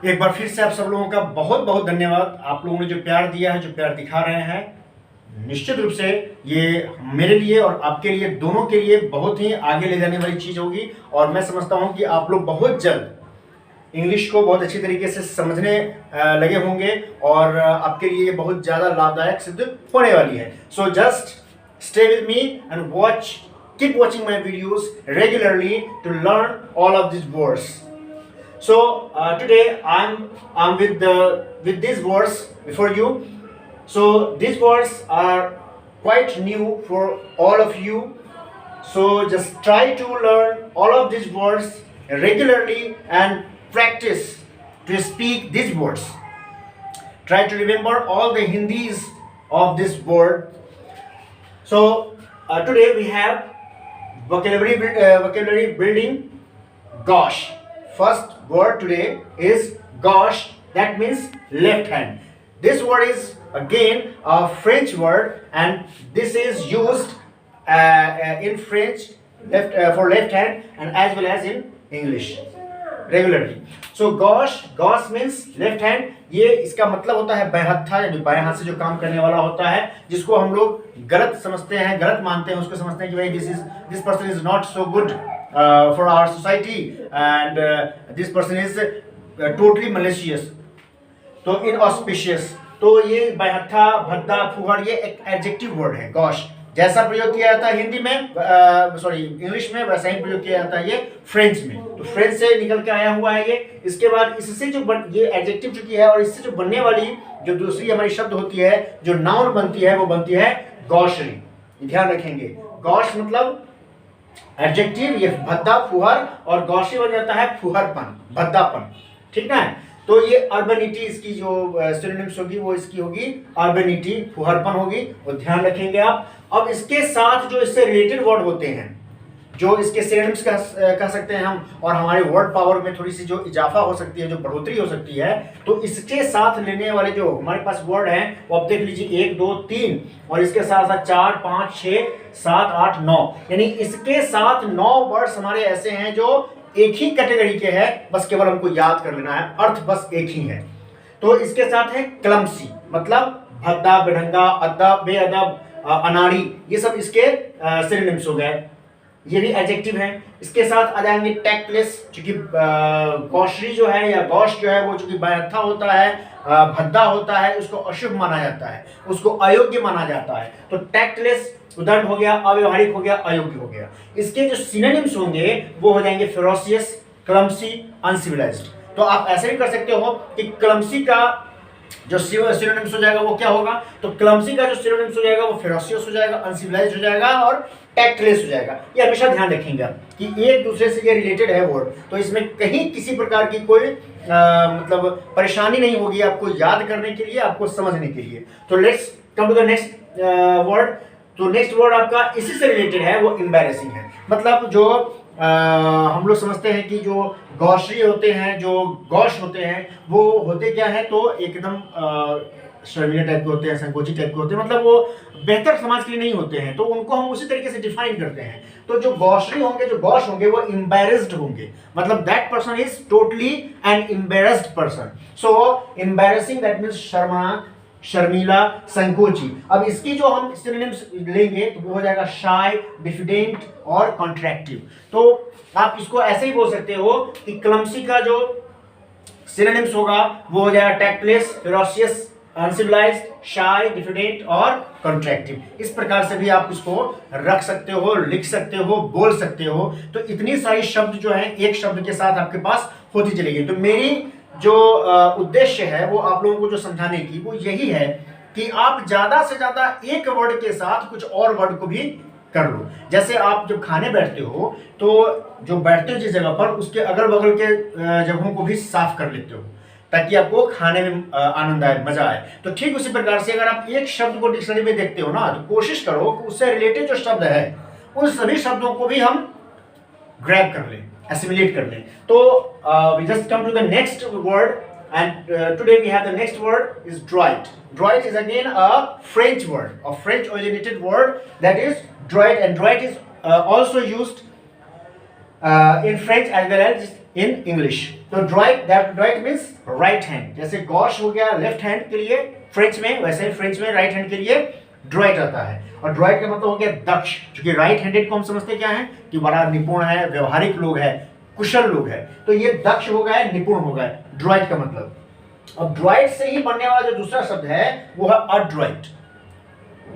एक बार फिर से आप सब लोगों का बहुत बहुत धन्यवाद। आप लोगों ने जो प्यार दिया है, जो प्यार दिखा रहे हैं, निश्चित रूप से ये मेरे लिए और आपके लिए, दोनों के लिए बहुत ही आगे ले जाने वाली चीज़ होगी। और मैं समझता हूँ कि आप लोग बहुत जल्द इंग्लिश को बहुत अच्छी तरीके से समझने लगे होंगे और आपके लिए ये बहुत ज़्यादा लाभदायक सिद्ध होने वाली है। So just stay with me and watch, keep watching my videos regularly to learn all of this words. So today I'm with these words before you. So these words are quite new for all of you. So just try to learn all of these words regularly and practice to speak these words. Try to remember all the Hindis of this word. So today we have vocabulary building. Gosh. First word today is gauche, that means left hand. This word is again a French word, and this is used in French for left hand and as well as in English regularly. So gauche means left hand. ये इसका मतलब होता है बाएं हत्था, यानी बाएं हाथ से जो काम करने वाला होता है, जिसको हम लोग गलत समझते हैं, गलत मानते हैं। उसको समझते हैं कि भाई this person is not so good for our society and this person is totally malicious, तो inauspicious। तो ये बायहत्था, भद्दा, फुहड़, ये एक एडजेक्टिव वर्ड है गॉश। जैसा प्रयोग किया जाता है हिंदी में, इंग्लिश में, वैसा ही प्रयोग किया जाता है ये फ्रेंच में। तो फ्रेंच से निकल के आया हुआ है ये। इसके बाद इससे जो ये एडजेक्टिव चुकी है और इससे जो बनने वाली जो दूसरी हमारी शब्द होती है, जो नाउन बनती है, वो बनती है गॉशरी। ध्यान रखेंगे, गॉश मतलब एडजेक्टिव, ये भद्दा, फुहर, और गॉशी बन जाता है फुहरपन, भद्दापन। ठीक है, तो ये अर्बनिटी, इसकी जो सिनोनिम्स होगी वो इसकी होगी अर्बनिटी, फुहरपन होगी, वो ध्यान रखेंगे आप। अब इसके साथ जो इससे रिलेटेड वर्ड होते हैं, जो इसके सिनोनिम्स कह सकते हैं हम, और हमारे वर्ड पावर में थोड़ी सी जो इजाफा हो सकती है, जो बढ़ोतरी हो सकती है, तो इसके साथ लेने वाले जो हमारे पास वर्ड हैं वो आप देख लीजिए 1 2 3, और इसके साथ साथ 4 5 6 7 8 9, यानी इसके साथ 9 वर्ड्स हमारे ऐसे हैं जो एक ही कैटेगरी के हैं, बस केवल हमको याद कर लेना है, अर्थ बस एक ही है। तो इसके साथ है क्लमसी, मतलब भद्दा, बेढंगा, अदब, बेअदब, अनाड़ी, ये सब इसके सिनोनिम्स हो गए। ये भी एडजेक्टिव है। इसके साथ आ जाएंगे टैक्टलेस, चूंकि गौशरी जो है या गौश जो है वो चूंकि बायहत्था होता है, भद्दा होता है, उसको अशुभ माना जाता है, उसको अयोग्य माना जाता है। तो टैक्टलेस उदाहरण हो गया, अव्यवहारिक हो गया, अयोग्य हो गया। इसके जो सिनोनिम्स होंगे वो हो जाएंगे फेरोसियस, क्लमसी, अनसिविलाइज्ड। तो आप ऐसे भी कर सकते हो कि क्लमसी का जो सिनोनिम्स हो जाएगा वो क्या होगा, तो क्लमसी का जो सिनोनिम्स हो जाएगा वो फेरोसियस हो जाएगा, अनसिविलाइज्ड हो जाएगा और टैक्टलेस हो जाएगा। ये हमेशा ध्यान रखेंगे कि एक दूसरे से ये रिलेटेड है वर्ड, तो इसमें कहीं किसी प्रकार की कोई मतलब परेशानी नहीं होगी आपको याद करने के लिए, आपको समझने के लिए। तो let's come to the next word. तो नेक्स्ट वर्ड आपका इसी से रिलेटेड है, वो एम्बैरेसिंग है। मतलब जो हम लोग समझते हैं कि जो गौशरी होते हैं, जो गौश होते हैं, वो होते क्या है, तो एकदम शर्मीले टाइप के होते हैं, संकोची टाइप के होते हैं, मतलब वो बेहतर समाज के लिए नहीं होते हैं, तो उनको हम उसी तरीके से डिफाइन करते हैं। तो जो गौशरी होंगे, जो गौश होंगे, वो एम्बैरेस्ड होंगे, मतलब that person is totally an embarrassed person. So embarrassing that means शर्मनाक, शर्मीला, संकोची। अब इसकी जो हम सिनोनिम्स लेंगे तो वो हो जाएगा शाय, डिफिडेंट और कॉन्ट्रैक्टिव। तो आप इसको ऐसे ही बोल सकते हो कि क्लमसी का जो सिनोनिम्स होगा वो हो जाएगा टैक्टलेस, फेरोसियस, अनसिविलाइज्ड, शाय, डिफिडेंट और कॉन्ट्रैक्टिव। इस प्रकार से भी आप इसको रख सकते हो, लिख सकते हो, बोल सकते हो। तो इतनी सारी शब्द जो है एक शब्द के साथ आपके पास होती चलेगी। तो मेरी जो उद्देश्य है वो आप लोगों को जो समझाने की वो यही है कि आप ज्यादा से ज्यादा एक वर्ड के साथ कुछ और वर्ड को भी कर लो। जैसे आप जब खाने बैठते हो तो जो बैठते हो जिस जगह पर, उसके अगल बगल के जगहों को भी साफ कर लेते हो ताकि आपको खाने में आनंद आए, मजा आए। तो ठीक उसी प्रकार से अगर आप एक शब्द को डिक्शनरी में देखते हो ना, तो कोशिश करो कि उससे रिलेटेड जो शब्द है उन सभी शब्दों को भी हम ग्रैब कर लें, एसिमिलेट कर लें। तो we just come to the next word, and today we have the next word is droit. Droit is again a French word, a French originated word, that is droit, and droit is also used in French as well as in English. तो droit means right hand. जैसे gauche हो गया left hand के लिए French में, वैसे French में right hand के लिए droit आता है. और droit का मतलब हो गया दक्ष, क्योंकि राइट हैंडेड को हम समझते क्या है कि बड़ा निपुण है, व्यवहारिक लोग है, कुशल लोग है. तो ये दक्ष हो गया, निपुण हो गया, droit का मतलब. अब droit से ही बनने वाला जो दूसरा शब्द है वो है adroit.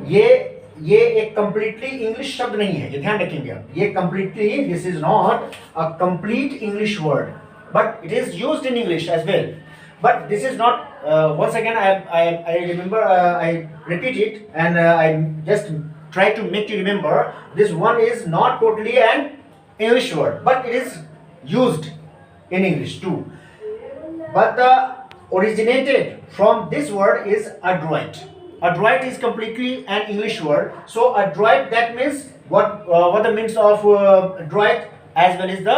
ये एक कंप्लीटली इंग्लिश शब्द नहीं है, ये ध्यान रखेंगे आप. ये completely, this is not a complete English word, but it is used in English as well. But this is not. Once again, I remember. I repeat it, and I just try to make you remember. This one is not totally an English word, but it is used in English too. But the originated from this word is adroit. Adroit is completely an English word. So adroit, that means what the means of adroit as well as the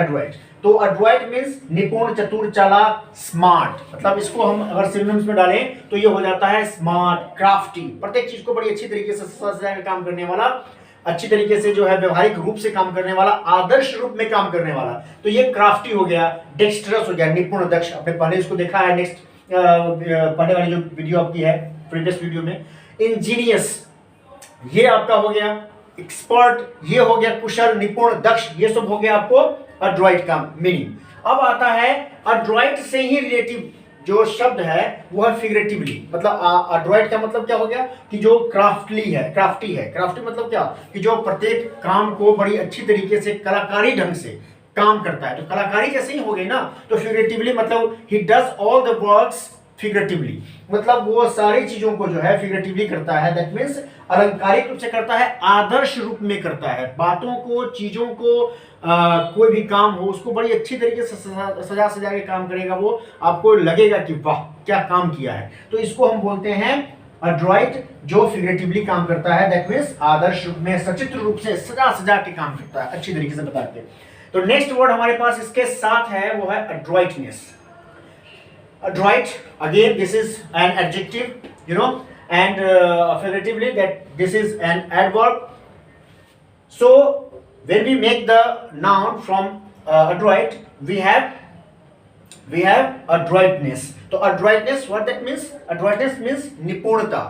adroit. तो adroit means निपुण, चतुर, चालाक, smart. मतलब इसको हम अगर synonyms में डालें तो ये हो जाता है स्मार्ट, क्राफ्टी. प्रत्येक चीज को बड़ी अच्छी तरीके से सजा के काम करने वाला, अच्छी तरीके से जो है व्यवहारिक रूप से काम करने वाला, आदर्श रूप में काम करने वाला. तो ये क्राफ्टी हो गया, डेक्स्टरस हो गया, निपुण, दक्ष. आपने पहले इसको देखा है नेक्स्ट पहले वाली जो वीडियो आपकी है प्रीवियस वीडियो में. इंजीनियस ये आपका हो गया, एक्सपर्ट ये हो गया, कुशल, निपुण, दक्ष, ये सब हो गया आपको अड्रॉइट का मीनिंग. अब आता है अड्रॉइट से ही रिलेटिव जो शब्द है वो है फिगरेटिवली. मतलब अड्रॉइट का मतलब क्या हो गया कि जो क्राफ्टी है. क्राफ्टी मतलब क्या कि जो प्रत्येक काम को बड़ी अच्छी तरीके से कलाकारी ढंग से काम करता है. तो कलाकारी जैसे ही हो गई ना, तो फिगरेटिवली मतलब he does all the works figuratively. मतलब वो सारी चीजों को जो है फिगरेटिवली करता है. दैट मीन्स अलंकारिक रूप से करता है, आदर्श रूप में करता है. बातों को, चीजों को, कोई भी काम हो उसको बड़ी अच्छी तरीके से सजा के काम करेगा. वो आपको लगेगा कि वाह क्या काम किया है. तो इसको हम बोलते हैं अड्रॉइट, जो फिगरेटिवली काम करता है. दैट मीन्स आदर्श रूप में, सचित्र रूप से सजा के काम करता है, अच्छी तरीके से बता के. तो नेक्स्ट वर्ड हमारे पास इसके साथ है वो है अड्रॉइटनेस. Adroit, again this is an adjective, you know, and figuratively that this is an adverb. So when we make the noun from adroit, we have adroitness. So adroitness, what that means? Adroitness means निपुणता.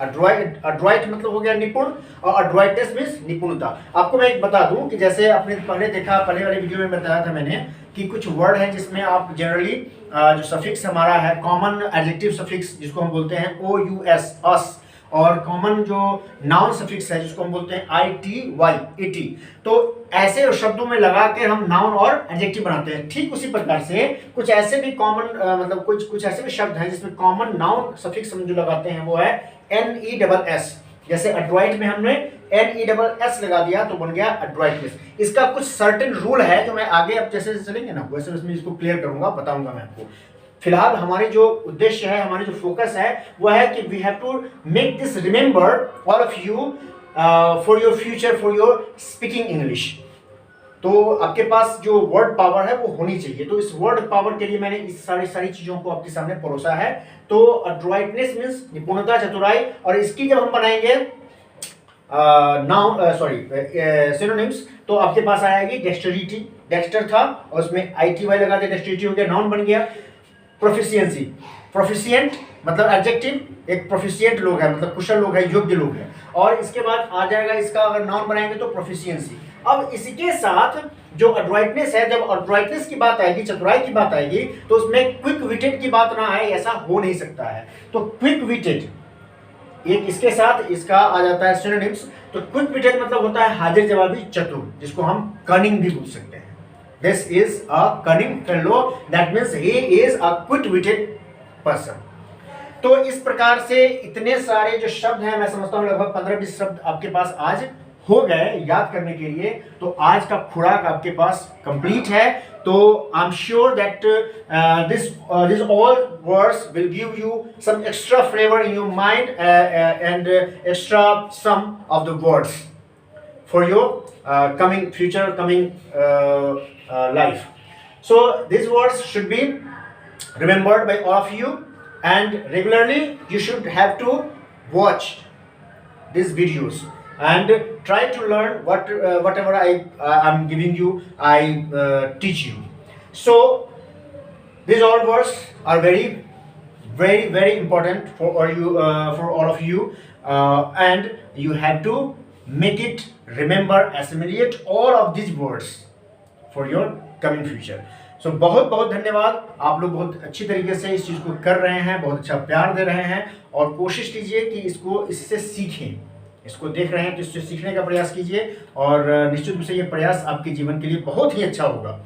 adroit मतलब हो गया निपुण, और adroitness means निपुणता. आपको मैं एक बता दूं कि जैसे आपने पहले देखा, पहले वाले वीडियो में बताया था मैंने कि कुछ वर्ड है जिसमें आप जनरली जो सफिक्स हमारा है, कॉमन एडजेक्टिव सफिक्स जिसको हम बोलते हैं OUS, अस, और कॉमन जो नाउन सफिक्स है जिसको हम बोलते हैं ITY, इटी. तो ऐसे शब्दों में लगा के हम नाउन और एडजेक्टिव बनाते हैं. ठीक उसी प्रकार से कुछ ऐसे भी कॉमन मतलब कुछ ऐसे भी शब्द हैं जिसमें कॉमन नाउन सफिक्स हम जो लगाते हैं वो है NESS. जैसे अड्रॉइट में हमने NESS लगा दिया तो बन गया अड्रॉइटनेस. इसका कुछ सर्टेन रूल है जो मैं आगे अब जैसे चलेंगे ना वैसे उसमें इसको क्लियर करूंगा, बताऊंगा मैं आपको. फिलहाल हमारी जो उद्देश्य है, हमारी जो फोकस है वो है कि we have to make this remember all of you for your future, for your speaking English. तो आपके पास जो वर्ड पावर है वो होनी चाहिए. तो इस वर्ड पावर के लिए मैंने इस सारी चीजों को आपके सामने परोसा है. तो अड्रॉइटनेस मींस निपुणता, चतुराई, और इसकी जब हम बनाएंगे नाउन सिनोनिम्स तो आपके पास आएगी डेक्स्टरिटी. डेक्स्टर था और उसमें ITY लगा दिया, डेक्स्टरिटी हो गया, नाउन बन गया. प्रोफिशिएंसी, प्रोफिशिएंट मतलब एडजेक्टिव, एक प्रोफिशिएंट लोग है मतलब कुशल लोग है, योग्य लोग है. और इसके बाद आ जाएगा इसका अगर नाउन बनाएंगे तो प्रोफिशिएंसी. अब इसके साथ जो अड्रॉइटनेस है, जब अड्रॉइटनेस की बात आएगी, चतुराई की बात आएगी, तो उसमें क्विक विटेड की बात ना आए, ऐसा हो नहीं सकता है. तो क्विक विटेड एक इसके साथ इसका आ जाता है सिनोनिम्स. तो क्विक विटेड मतलब होता है हाजिर जवाबी, चतुर, जिसको हम कनिंग भी बोल सकते हैं. This is a cunning fellow. That means he is a quick-witted person. तो इस प्रकार से इतने सारे जो शब्द हैं, मैं समझता हूँ लगभग 15-20 शब्द आपके पास आज हो गए याद करने के लिए. तो आज का खुराक आपके पास कंप्लीट है. तो I am sure that this all words will give you some extra flavour in your mind and extra some of the words for your coming future, coming life. So these words should be remembered by all of you, and regularly you should have to watch these videos. and try to learn whatever I'm giving you, I teach you. So these all words are very important for all of you, and you have to make it remember, assimilate all of these words for your coming future. सो बहुत बहुत धन्यवाद। आप लोग बहुत अच्छी तरीके से इस चीज़ को कर रहे हैं, बहुत अच्छा प्यार दे रहे हैं, और कोशिश कीजिए कि इससे सीखें। इसको देख रहे हैं तो इससे सीखने का प्रयास कीजिए, और निश्चित रूप से ये प्रयास आपके जीवन के लिए बहुत ही अच्छा होगा।